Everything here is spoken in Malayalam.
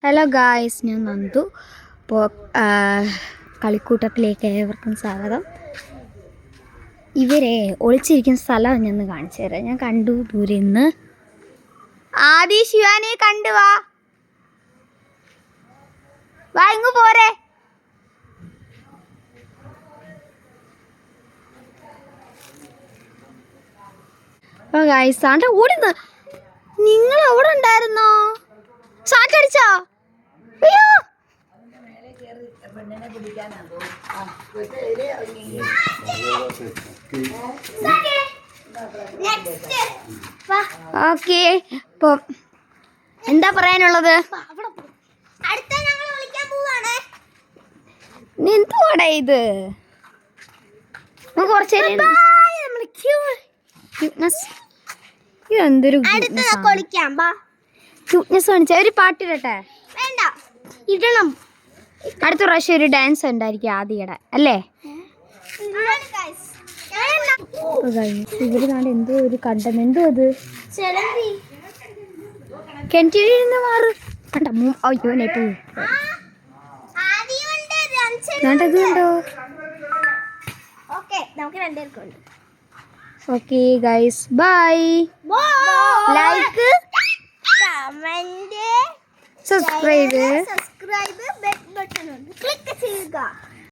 ഹലോ ഗായ്സ്, ഞാൻ നന്ദു. ഇപ്പോൾ കളിക്കൂട്ടത്തിലേക്ക് ഏവർക്കും സ്വാഗതം. ഇവരെ ഒളിച്ചിരിക്കുന്ന സ്ഥലം ഞാൻ കാണിച്ചു തരാം. ഞാൻ കണ്ടു ദൂരെ നിന്ന്. ആദി ശിവാനെ കണ്ടു വാ ഇങ്ങ് പോരെ. ഗായ്സ് സാണ്ട ഓടുന്നു. നിങ്ങൾ അവിടെ ഉണ്ടായിരുന്നോ? സാറ്റടിച്ചോ? അയ്യോ, ഓക്കെ. ഇപ്പം എന്താ പറയാനുള്ളത്? എന്തുവാടാ ഇത്? കുറച്ച് എന്തൊരു ക്യൂട്ട്നെസ് കാണിച്ച ഒരു പാട്ടിടട്ടെ? വേണ്ട, ഇടണം. അടുത്ത പ്രാവശ്യം ഒരു ഡാൻസ് ഉണ്ടായിരിക്കും ആദ്യയുടെ, അല്ലേ? ഇവര് നാട് എന്തോ ഒരു കണ്ടം. എന്തോ അത് കിണറ്റിലിരുന്ന് മാറ്. അയ്യോ നെപ്പോ കണ്ടത് കണ്ടോ? Okay guys, bye. Like, comment, subscribe bell button click ചെയ്യുക.